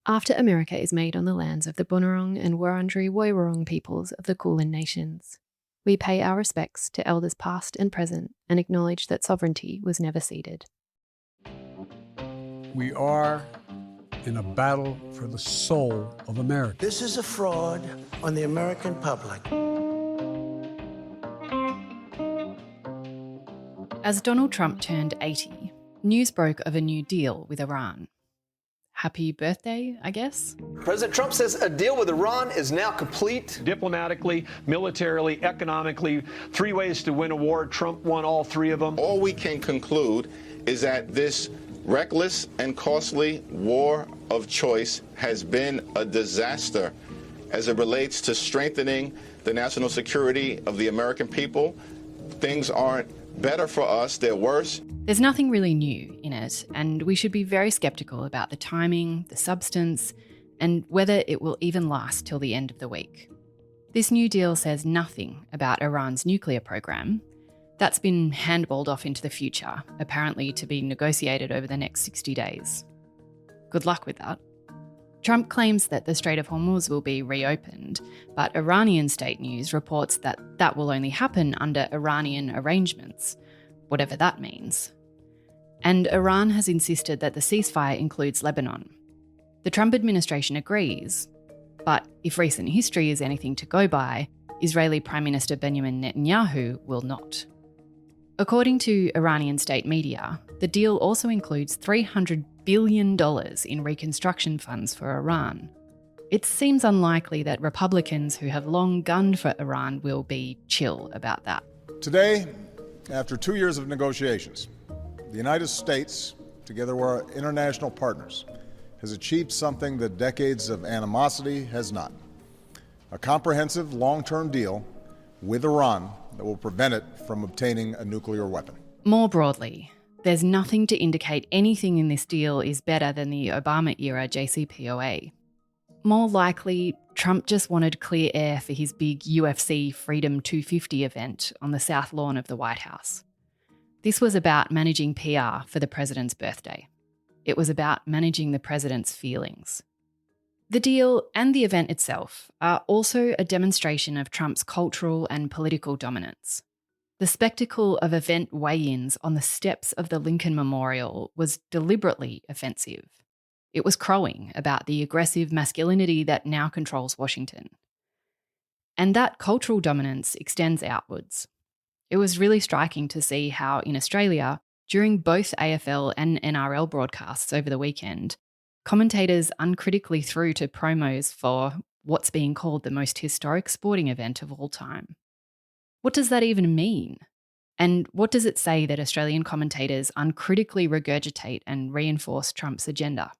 After America is made on the lands of the Bunurong and Wurundjeri Woiwurrung peoples of the Kulin Nations, we pay our respects to elders past and present and acknowledge that sovereignty was never ceded. We are in a battle for the soul of America. This is a fraud on the American public. As Donald Trump turned 80, news broke of a new deal with Iran. Happy birthday, I guess? President Trump says a deal with Iran is now complete. Diplomatically, militarily, economically, 3 ways to win a war. Trump won all 3 of them. All we can conclude is that this reckless and costly war of choice has been a disaster as it relates to strengthening the national security of the American people. Things aren't better for us, they're worse. There's nothing really new in it, and we should be very sceptical about the timing, the substance, and whether it will even last till the end of the week. This new deal says nothing about Iran's nuclear program. That's been handballed off into the future, apparently to be negotiated over the next 60 days. Good luck with that. Trump claims that the Strait of Hormuz will be reopened, but Iranian state news reports that that will only happen under Iranian arrangements, whatever that means. And Iran has insisted that the ceasefire includes Lebanon. The Trump administration agrees, but if recent history is anything to go by, Israeli Prime Minister Benjamin Netanyahu will not. According to Iranian state media, the deal also includes $300 billion in reconstruction funds for Iran. It seems unlikely that Republicans who have long gunned for Iran will be chill about that. Today, after 2 years of negotiations, the United States, together with our international partners, has achieved something that decades of animosity has not. A comprehensive long-term deal with Iran that will prevent it from obtaining a nuclear weapon. More broadly, there's nothing to indicate anything in this deal is better than the Obama-era JCPOA. More likely, Trump just wanted clear air for his big UFC Freedom 250 event on the south lawn of the White House. This was about managing PR for the president's birthday. It was about managing the president's feelings. The deal and the event itself are also a demonstration of Trump's cultural and political dominance. The spectacle of event weigh-ins on the steps of the Lincoln Memorial was deliberately offensive. It was crowing about the aggressive masculinity that now controls Washington. And that cultural dominance extends outwards. It was really striking to see how in Australia, during both AFL and NRL broadcasts over the weekend, commentators uncritically threw to promos for what's being called the most historic sporting event of all time. What does that even mean? And what does it say that Australian commentators uncritically regurgitate and reinforce Trump's agenda?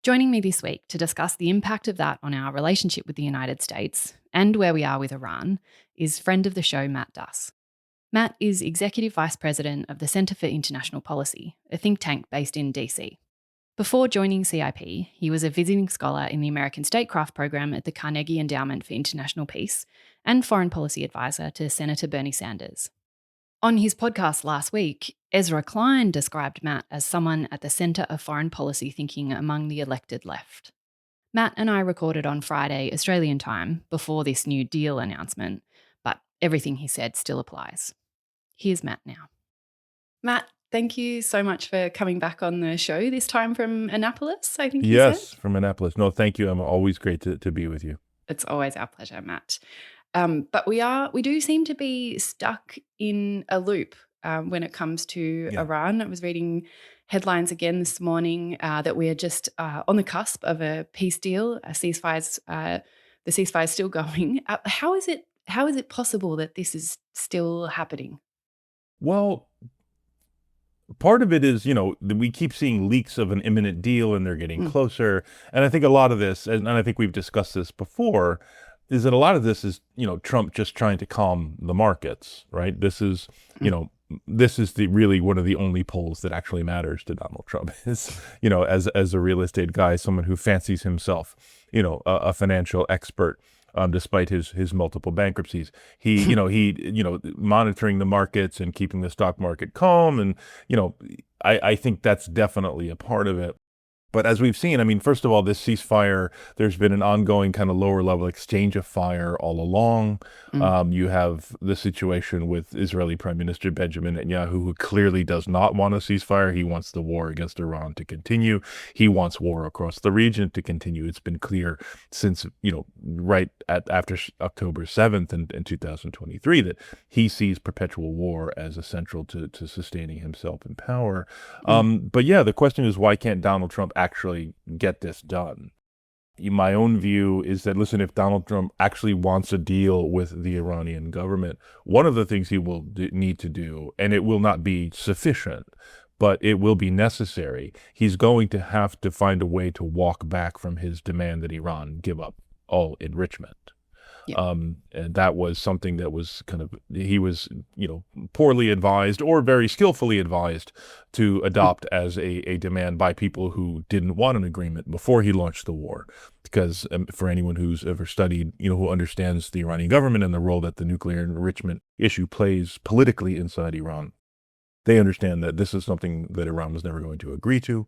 Joining me this week to discuss the impact of that on our relationship with the United States and where we are with Iran is friend of the show, Matt Duss. Matt is Executive Vice President of the Centre for International Policy, a think tank based in DC. Before joining CIP, he was a visiting scholar in the American Statecraft Program at the Carnegie Endowment for International Peace and foreign policy advisor to Senator Bernie Sanders. On his podcast last week, Ezra Klein described Matt as someone at the centre of foreign policy thinking among the elected left. Matt and I recorded on Friday, Australian time, before this new deal announcement, but everything he said still applies. Here's Matt now. Matt, thank you so much for coming back on the show, this time from Annapolis, I think you said? Yes, from Annapolis. No, thank you. I'm always great to be with you. It's always our pleasure, Matt. But we do seem to be stuck in a loop when it comes to Iran. I was reading headlines again this morning that we are just on the cusp of a peace deal. The ceasefire is still going. How is it possible that this is still happening? Well, part of it is, we keep seeing leaks of an imminent deal and they're getting closer. And I think a lot of this, and I think we've discussed this before, is that a lot of this is, Trump just trying to calm the markets, right? This is, this is really one of the only polls that actually matters to Donald Trump is, as a real estate guy, someone who fancies himself, a financial expert. Despite his multiple bankruptcies, he monitoring the markets and keeping the stock market calm, and I think that's definitely a part of it. But as we've seen, I mean, first of all, this ceasefire, there's been an ongoing kind of lower level exchange of fire all along. You have the situation with Israeli Prime Minister Benjamin Netanyahu, who clearly does not want a ceasefire. He wants the war against Iran to continue. He wants war across the region to continue. It's been clear since, right after October 7th in 2023 that he sees perpetual war as essential to sustaining himself in power. But yeah, the question is, why can't Donald Trump actually get this done? My own view is that, listen, if Donald Trump actually wants a deal with the Iranian government, one of the things he will need to do, and it will not be sufficient, but it will be necessary, he's going to have to find a way to walk back from his demand that Iran give up all enrichment. And that was something that was he was, poorly advised or very skillfully advised to adopt as a demand by people who didn't want an agreement before he launched the war. Because for anyone who's ever studied, who understands the Iranian government and the role that the nuclear enrichment issue plays politically inside Iran, they understand that this is something that Iran was never going to agree to.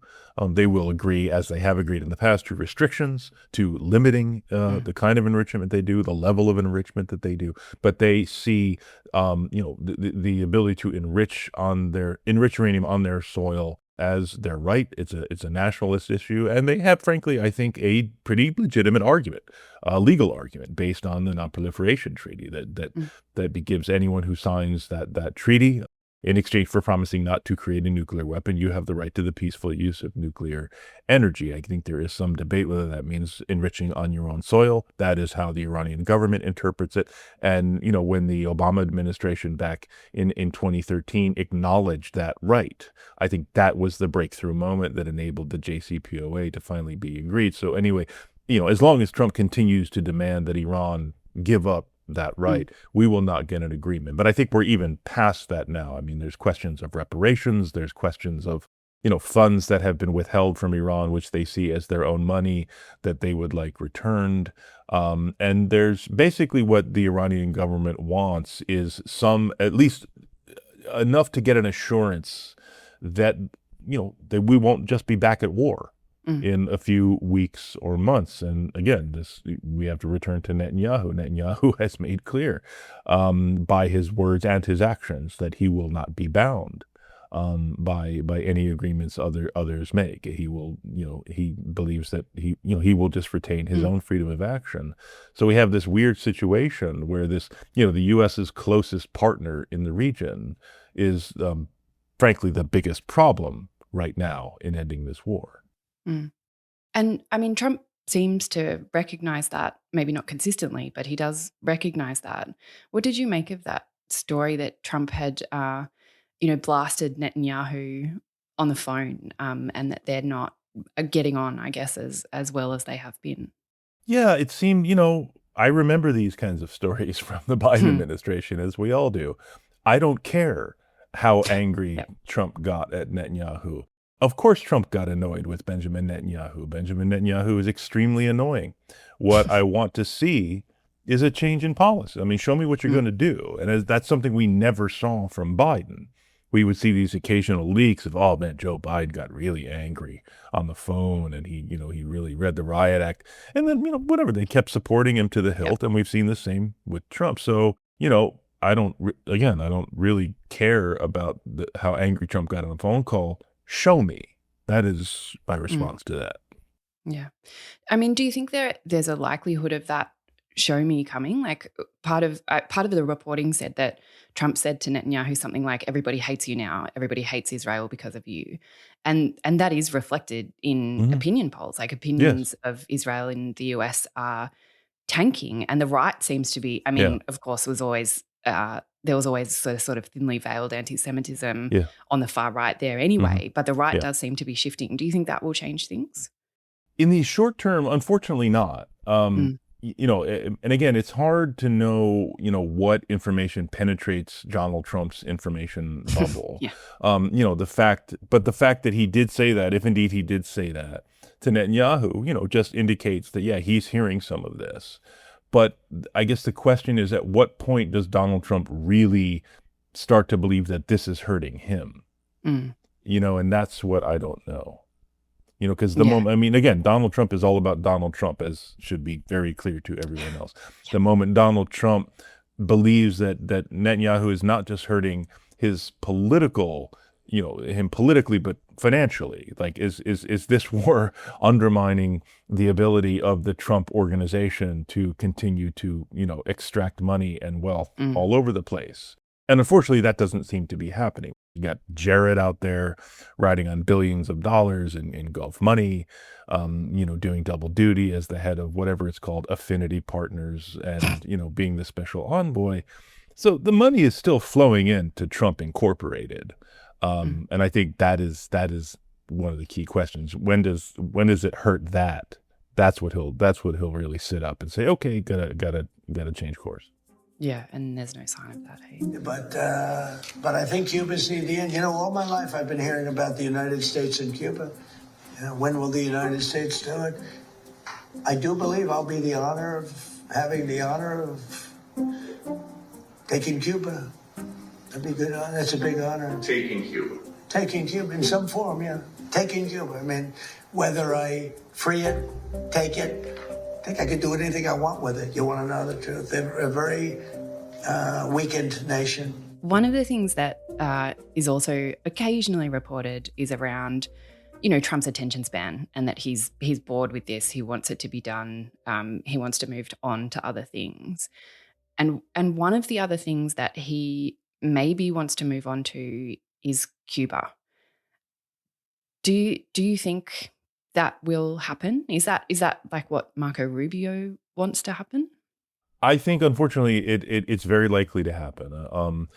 They will agree, as they have agreed in the past, to restrictions, to limiting the kind of enrichment they do, the level of enrichment that they do. But they see, the ability to enrich uranium on their soil as their right. It's a nationalist issue, and they have, frankly, I think, a pretty legitimate argument, a legal argument based on the Non-Proliferation Treaty that gives anyone who signs that treaty, in exchange for promising not to create a nuclear weapon, you have the right to the peaceful use of nuclear energy. I think there is some debate whether that means enriching on your own soil. That is how the Iranian government interprets it. And, when the Obama administration back in 2013 acknowledged that right, I think that was the breakthrough moment that enabled the JCPOA to finally be agreed. So anyway, as long as Trump continues to demand that Iran give up that right, we will not get an agreement. But I think we're even past that now. I mean, there's questions of reparations, there's questions of, funds that have been withheld from Iran, which they see as their own money that they would like returned. And there's basically what the Iranian government wants is at least enough to get an assurance that, that we won't just be back at war in a few weeks or months. And again, we have to return to Netanyahu. Netanyahu has made clear by his words and his actions that he will not be bound by any agreements others make. He will, he believes that he will just retain his own freedom of action. So we have this weird situation where the U.S.'s closest partner in the region is, frankly, the biggest problem right now in ending this war. And I mean, Trump seems to recognize that, maybe not consistently, but he does recognize that. What did you make of that story that Trump had, blasted Netanyahu on the phone, and that they're not getting on, I guess, as well as they have been? Yeah, it seemed, I remember these kinds of stories from the Biden administration, as we all do. I don't care how angry Trump got at Netanyahu. Of course, Trump got annoyed with Benjamin Netanyahu. Benjamin Netanyahu is extremely annoying. What I want to see is a change in policy. I mean, show me what you're going to do. And that's something we never saw from Biden. We would see these occasional leaks of, oh man, Joe Biden got really angry on the phone and he really read the riot act. And then, whatever, they kept supporting him to the hilt. And we've seen the same with Trump. So, I don't really care about how angry Trump got on the phone call. Show me. That is my response to that. Yeah. I mean, do you think there's a likelihood of that show me coming? Like part of the reporting said that Trump said to Netanyahu something like, everybody hates you now. Everybody hates Israel because of you. And that is reflected in opinion polls. Like opinions of Israel in the US are tanking. And the right seems to be, of course, there was always sort of thinly veiled anti-Semitism on the far right there anyway, but the right does seem to be shifting. Do you think that will change things? In the short term, unfortunately not. And again, it's hard to know, what information penetrates Donald Trump's information bubble. The fact that he did say that, if indeed he did say that to Netanyahu, just indicates that, he's hearing some of this. But I guess the question is, at what point does Donald Trump really start to believe that this is hurting him? And that's what I don't know. You know, because the moment, I mean, again, Donald Trump is all about Donald Trump, as should be very clear to everyone else. The moment Donald Trump believes that Netanyahu is not just hurting his political, you know, him politically, but financially, like is this war undermining the ability of the Trump organization to continue to, you know, extract money and wealth all over the place? And unfortunately, that doesn't seem to be happening. You got Jared out there riding on billions of dollars in Gulf money, you know, doing double duty as the head of whatever it's called, Affinity Partners, and, you know, being the special envoy. So the money is still flowing into Trump Incorporated. And I think that is one of the key questions. When does it hurt that? That's what he'll really sit up and say, okay, gotta change course. Yeah, and there's no sign of that. Hey? But I think Cuba's the end. You know, all my life I've been hearing about the United States and Cuba. You know, when will the United States do it? I do believe I'll be having the honor of taking Cuba. That'd be good. That's a big honor. Taking Cuba. Taking Cuba in some form, yeah. Taking Cuba. I mean, whether I free it, take it, I think I could do anything I want with it. You want to know the truth? They're a very weakened nation. One of the things that is also occasionally reported is around, you know, Trump's attention span, and that he's bored with this. He wants it to be done. He wants to move on to other things. And one of the other things that he maybe wants to move on to is Cuba. Do you think that will happen? Is that like what Marco Rubio wants to happen? I think, unfortunately, it's very likely to happen.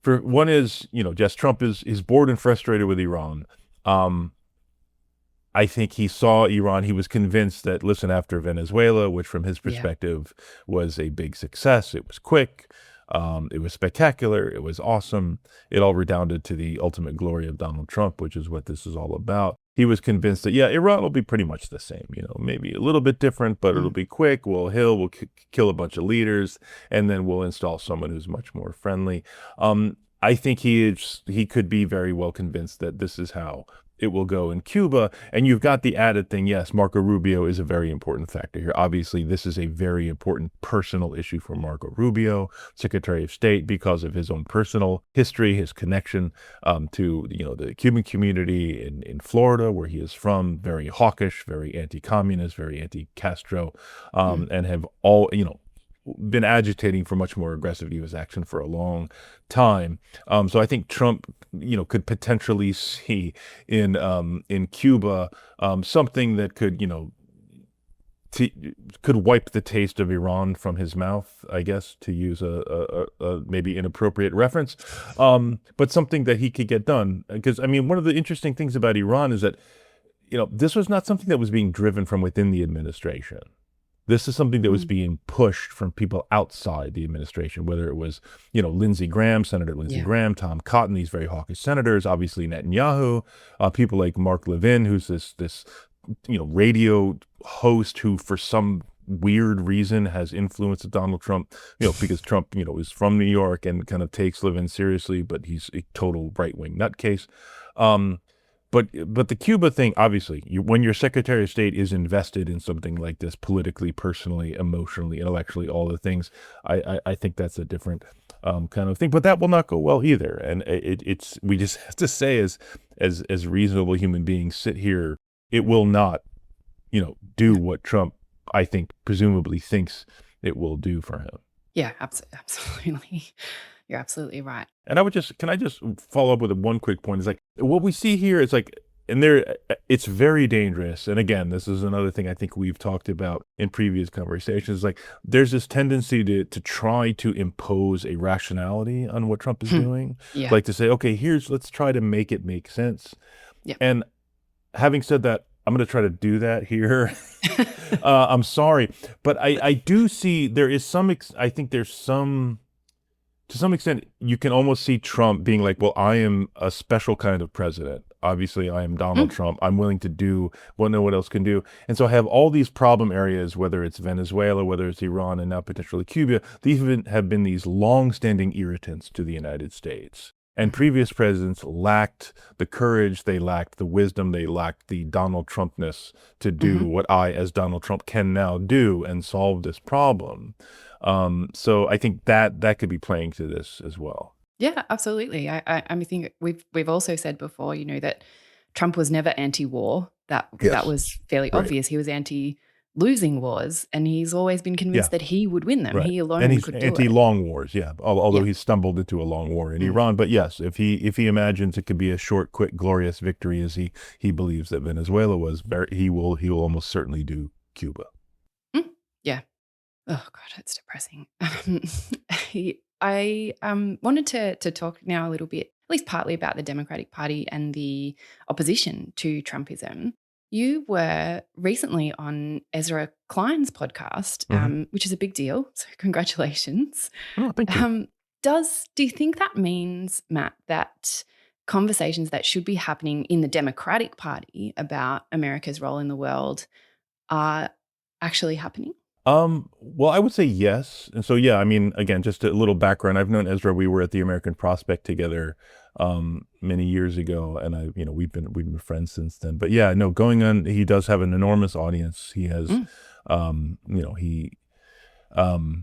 For one is, you know, Jess, Trump is bored and frustrated with Iran. I think he saw Iran. He was convinced that, listen, after Venezuela, which from his perspective was a big success, it was quick, it was spectacular, it was awesome. It all redounded to the ultimate glory of Donald Trump, which is what this is all about. He was convinced that, yeah, Iran will be pretty much the same, you know, maybe a little bit different, but it'll be quick. We'll kill a bunch of leaders, and then we'll install someone who's much more friendly. I think he could be very well convinced that this is how it will go in Cuba. And you've got the added thing, yes, Marco Rubio is a very important factor here. Obviously, this is a very important personal issue for Marco Rubio, Secretary of State, because of his own personal history, his connection to, you know, the Cuban community in Florida, where he is from, very hawkish, very anti-communist, very anti-Castro, and have all, you know, been agitating for much more aggressive U.S. action for a long time. So I think Trump, you know, could potentially see in Cuba something that could, you know, could wipe the taste of Iran from his mouth, I guess, to use a maybe inappropriate reference, but something that he could get done. Because, I mean, one of the interesting things about Iran is that, you know, this was not something that was being driven from within the administration. This is something that was being pushed from people outside the administration, whether it was, you know, Lindsey Graham, Senator Lindsey Graham, Tom Cotton, these very hawkish senators, obviously Netanyahu, people like Mark Levin, who's this, you know, radio host who for some weird reason has influenced Donald Trump, you know, because Trump, you know, is from New York and kind of takes Levin seriously, but he's a total right-wing nutcase. But the Cuba thing, obviously, when your Secretary of State is invested in something like this, politically, personally, emotionally, intellectually, all the things, I think that's a different kind of thing. But that will not go well either. And we just have to say, as reasonable human beings sit here, it will not, you know, do what Trump, I think, presumably thinks it will do for him. Yeah, absolutely. You're absolutely right. And can I just follow up with one quick point? It's like, what we see here is like, it's very dangerous. And again, this is another thing I think we've talked about in previous conversations. Like, there's this tendency to try to impose a rationality on what Trump is doing. Like to say, okay, let's try to make it make sense. Yep. And having said that, I'm going to try to do that here. I'm sorry. But I do see to some extent, you can almost see Trump being like, well, I am a special kind of president. Obviously, I am Donald Trump. I'm willing to do what no one else can do. And so I have all these problem areas, whether it's Venezuela, whether it's Iran, and now potentially Cuba. These have been these long-standing irritants to the United States. And previous presidents lacked the courage, they lacked the wisdom, they lacked the Donald Trumpness to do what I, as Donald Trump, can now do and solve this problem. So I think that could be playing to this as well. Yeah, absolutely. I think we've also said before, that Trump was never anti-war. That was fairly obvious. He was anti-losing wars, and he's always been convinced that he would win them. Right. He alone and he's could do it. anti-long wars, although he stumbled into a long war in Iran. But yes, if he imagines it could be a short, quick, glorious victory, as he believes that Venezuela was, he will almost certainly do Cuba. Yeah. Oh God, it's depressing. I wanted to talk now a little bit, at least partly, about the Democratic Party and the opposition to Trumpism. You were recently on Ezra Klein's podcast, which is a big deal. So congratulations. Oh, thank you. Do you think that means, Matt, that conversations that should be happening in the Democratic Party about America's role in the world are actually happening? Well, I would say yes. And so, yeah, I mean, again, just a little background. I've known Ezra. We were at the American Prospect together, many years ago. And we've been friends since then, but yeah, no, going on, he does have an enormous audience. He has,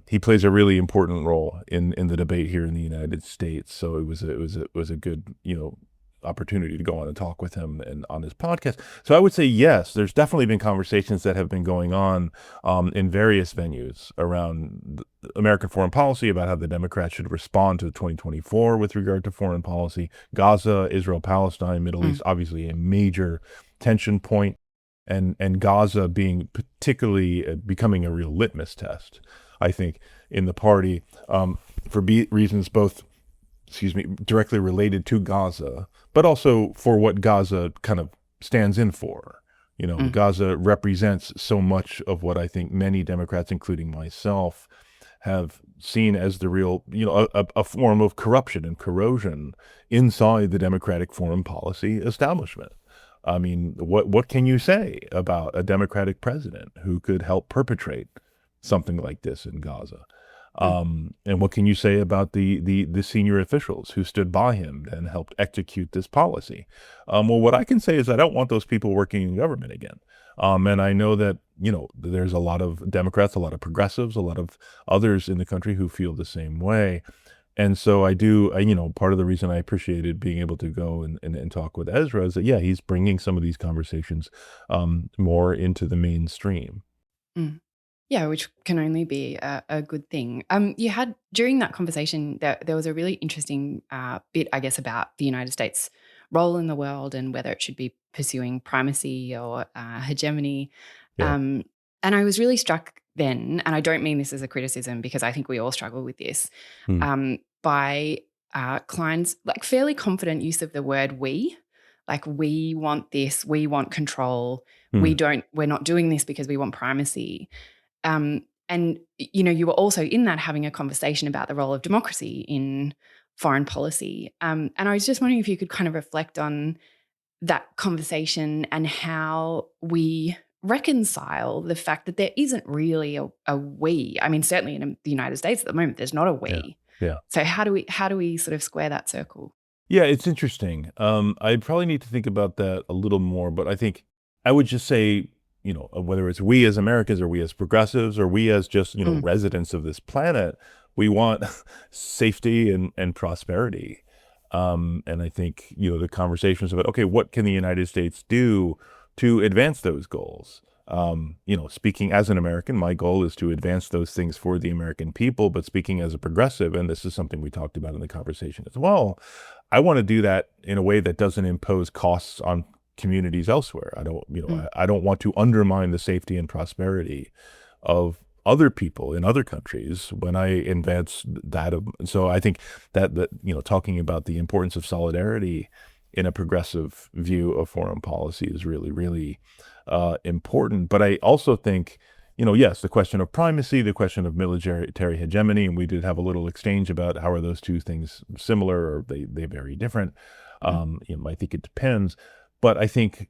he plays a really important role in the debate here in the United States. So it was a good, opportunity to go on and talk with him and on his podcast. So I would say yes, there's definitely been conversations that have been going on in various venues around American foreign policy, about how the Democrats should respond to 2024 with regard to foreign policy. Gaza, Israel, Palestine, Middle East, obviously a major tension point, and Gaza being particularly becoming a real litmus test, I think, in the party for reasons both directly related to Gaza, but also for what Gaza kind of stands in for. Gaza represents so much of what I think many Democrats, including myself, have seen as the real, a form of corruption and corrosion inside the Democratic foreign policy establishment. I mean, what can you say about a Democratic president who could help perpetrate something like this in Gaza? And what can you say about the senior officials who stood by him and helped execute this policy? Well, what I can say is I don't want those people working in government again. And I know that, there's a lot of Democrats, a lot of progressives, a lot of others in the country who feel the same way. And so I do, part of the reason I appreciated being able to go and talk with Ezra is that, yeah, he's bringing some of these conversations more into the mainstream. Yeah, which can only be a good thing. You had, during that conversation, there was a really interesting bit, I guess, about the United States' role in the world and whether it should be pursuing primacy or hegemony. Yeah. And I was really struck then, and I don't mean this as a criticism because I think we all struggle with this, by Klein's fairly confident use of the word "we." Like, we want this, we want control. We're not doing this because we want primacy. And, you were also in that having a conversation about the role of democracy in foreign policy. And I was just wondering if you could kind of reflect on that conversation and how we reconcile the fact that there isn't really a we. I mean, certainly in the United States at the moment, there's not a we. Yeah. So how do we sort of square that circle? Yeah, it's interesting. I probably need to think about that a little more, but I think I would just say, whether it's we as Americans or we as progressives or we as just, residents of this planet, we want safety and prosperity. And I think, the conversations about, okay, what can the United States do to advance those goals? Speaking as an American, my goal is to advance those things for the American people. But speaking as a progressive, and this is something we talked about in the conversation as well, I want to do that in a way that doesn't impose costs on communities elsewhere. I don't, I don't want to undermine the safety and prosperity of other people in other countries when I advance that. So I think that talking about the importance of solidarity in a progressive view of foreign policy is really, really important. But I also think, yes, the question of primacy, the question of military hegemony, and we did have a little exchange about how are those two things similar or they very different. I think it depends. But I think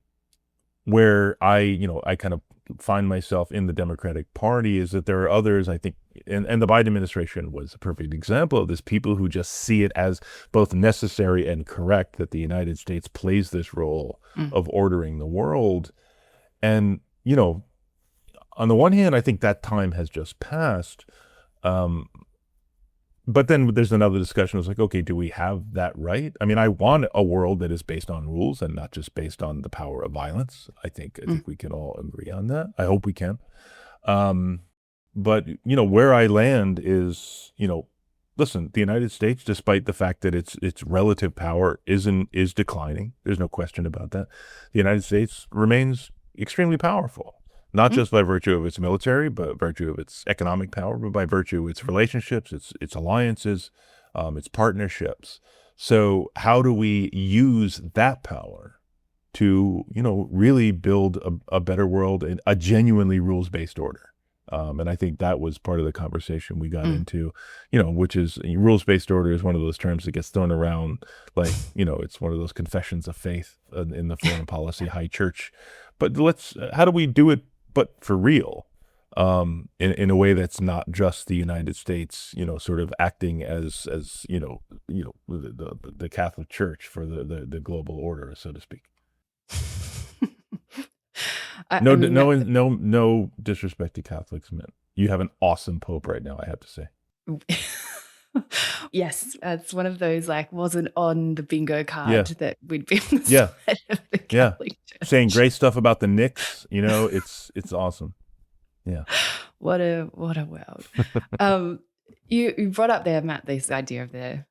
where I kind of find myself in the Democratic Party is that there are others, I think, and the Biden administration was a perfect example of this, people who just see it as both necessary and correct that the United States plays this role of ordering the world. And, you know, on the one hand, I think that time has just passed. But then there's another discussion. It's like, okay, do we have that right? I mean, I want a world that is based on rules and not just based on the power of violence. I think we can all agree on that. I hope we can. But, you know, where I land is, you know, listen, the United States, despite the fact that its relative power is declining, there's no question about that. The United States remains extremely powerful. Not just by virtue of its military, but virtue of its economic power, but by virtue of its relationships, its alliances, its partnerships. So how do we use that power to, you know, really build a better world and a genuinely rules-based order? And I think that was part of the conversation we got into, you know, which is rules-based order is one of those terms that gets thrown around like, you know, it's one of those confessions of faith in the foreign policy high church. But how do we do it, but for real, in a way that's not just the United States, you know, sort of acting as you know the Catholic Church for the global order, so to speak. No disrespect to Catholics, man. You have an awesome Pope right now, I have to say. Yes, it's one of those, like, wasn't on the bingo card that we'd be on the side of the Catholic Church. Saying great stuff about the Knicks, you know, it's awesome. Yeah. What a world. You brought up there, Matt, this idea of the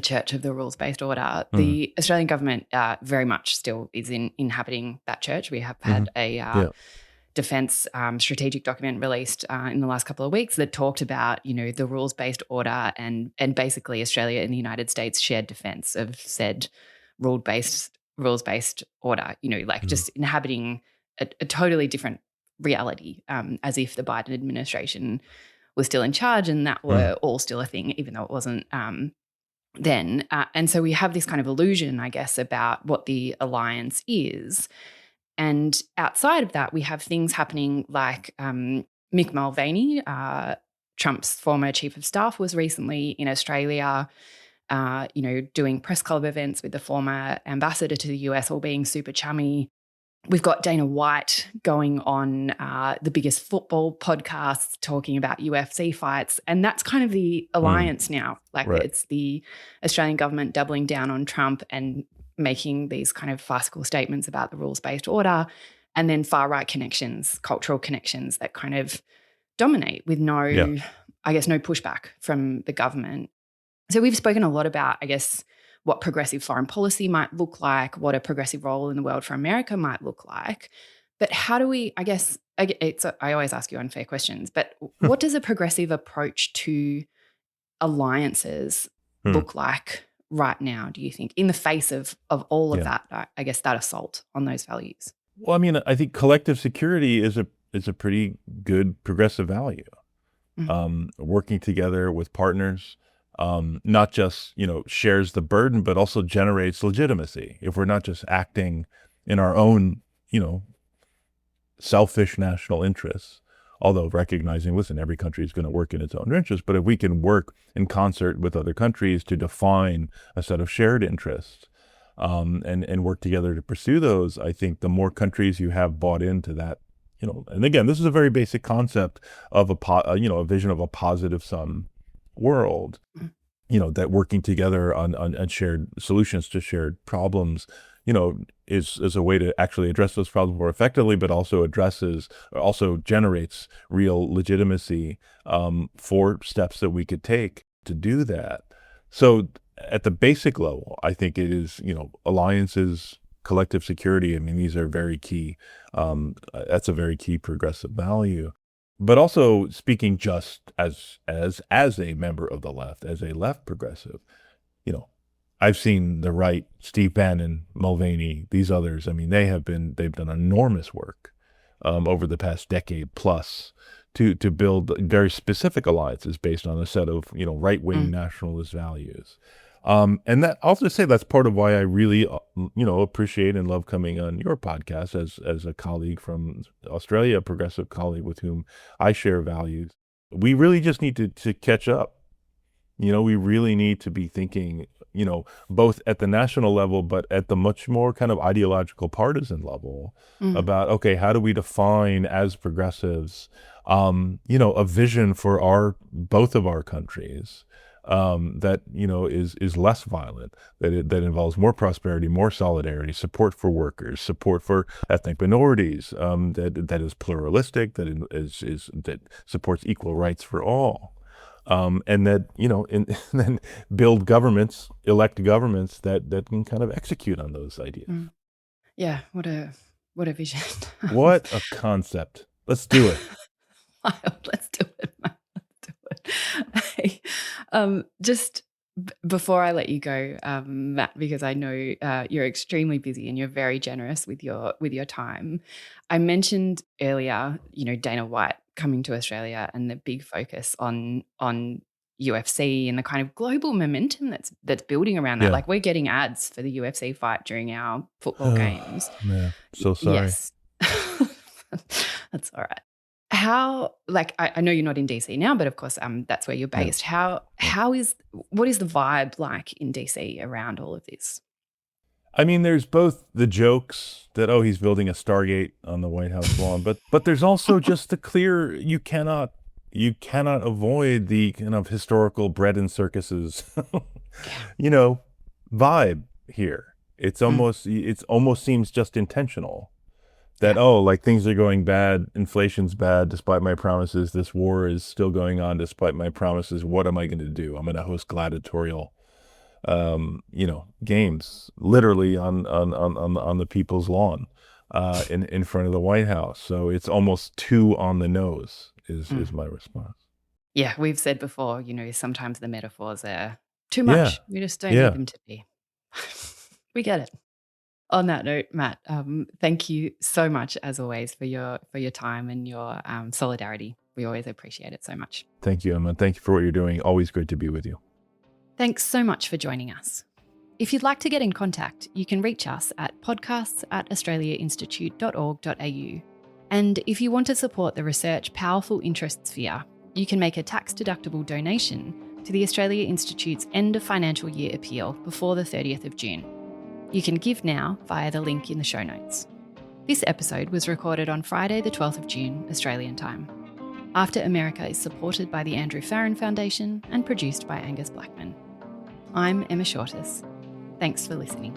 Church of the Rules-Based Order. The Australian government very much still is inhabiting that church. We have had a defence strategic document released in the last couple of weeks that talked about, you know, the rules-based order and basically Australia and the United States shared defence of said rules-based order, you know, like just inhabiting a totally different reality, as if the Biden administration was still in charge and that were all still a thing, even though it wasn't then. And so we have this kind of illusion, I guess, about what the alliance is. And outside of that, we have things happening like Mick Mulvaney, Trump's former chief of staff, was recently in Australia, you know, doing press club events with the former ambassador to the US, all being super chummy. We've got Dana White going on the biggest football podcasts talking about UFC fights. And that's kind of the alliance now. Like it's the Australian government doubling down on Trump and making these kind of farcical statements about the rules-based order, and then far-right connections, cultural connections that kind of dominate with I guess, no pushback from the government. So we've spoken a lot about, I guess, what progressive foreign policy might look like, what a progressive role in the world for America might look like. But how do we, I guess, I always ask you unfair questions, but what does a progressive approach to alliances look like right now, do you think, in the face of all of that, I guess, that assault on those values? Well, I mean, I think collective security is a pretty good progressive value. Working together with partners, not just, you know, shares the burden, but also generates legitimacy. If we're not just acting in our own, you know, selfish national interests, although recognizing, listen, every country is going to work in its own interest, but if we can work in concert with other countries to define a set of shared interests and work together to pursue those, I think the more countries you have bought into that, you know, and again, this is a very basic concept of a vision of a positive sum world, you know, that working together on shared solutions to shared problems, you know, is a way to actually address those problems more effectively, but also generates real legitimacy for steps that we could take to do that. So at the basic level, I think it is, you know, alliances, collective security. I mean, these are very key. That's a very key progressive value. But also speaking just as a member of the left, as a left progressive, you know, I've seen the right, Steve Bannon, Mulvaney, these others. I mean, they've done enormous work over the past decade plus to build very specific alliances based on a set of, you know, right-wing nationalist values. And that I'll just say that's part of why I really, appreciate and love coming on your podcast as a colleague from Australia, a progressive colleague with whom I share values. We really just need to catch up. We really need to be thinking, both at the national level, but at the much more kind of ideological partisan level about, okay, how do we define as progressives, a vision for both of our countries that, is less violent, that involves more prosperity, more solidarity, support for workers, support for ethnic minorities, that is pluralistic, that supports equal rights for all. And that, and then elect governments that can kind of execute on those ideas. Yeah, what a vision. What a concept. Let's do it. Let's do it, man. Let's do it. Hey, just before I let you go, Matt, because I know you're extremely busy and you're very generous with your time. I mentioned earlier, Dana White coming to Australia and the big focus on UFC and the kind of global momentum that's building around that. Yeah. Like, we're getting ads for the UFC fight during our football games. Man, so sorry. Yes. That's all right. How, I know you're not in DC now, but of course that's where you're based. Yeah. What is the vibe like in DC around all of this? I mean, there's both the jokes that, he's building a Stargate on the White House lawn, but there's also just the clear, you cannot avoid the kind of historical bread and circuses, vibe here. It almost seems just intentional. That, things are going bad, inflation's bad, despite my promises, this war is still going on, despite my promises, what am I going to do? I'm going to host gladiatorial, games, literally on the people's lawn, in front of the White House. So it's almost too on the nose is my response. Yeah, we've said before, sometimes the metaphors are too much. Yeah. We just don't need them to be. We get it. On that note, Matt, thank you so much, as always, for your time and your solidarity. We always appreciate it so much. Thank you, Emma. Thank you for what you're doing. Always great to be with you. Thanks so much for joining us. If you'd like to get in contact, you can reach us at podcasts@australiainstitute.org.au. And if you want to support the Research Powerful Interest Sphere, you can make a tax-deductible donation to the Australia Institute's end of financial year appeal before the 30th of June. You can give now via the link in the show notes. This episode was recorded on Friday, the 12th of June, Australian time. After America is supported by the Andrew Farron Foundation and produced by Angus Blackman. I'm Emma Shortis. Thanks for listening.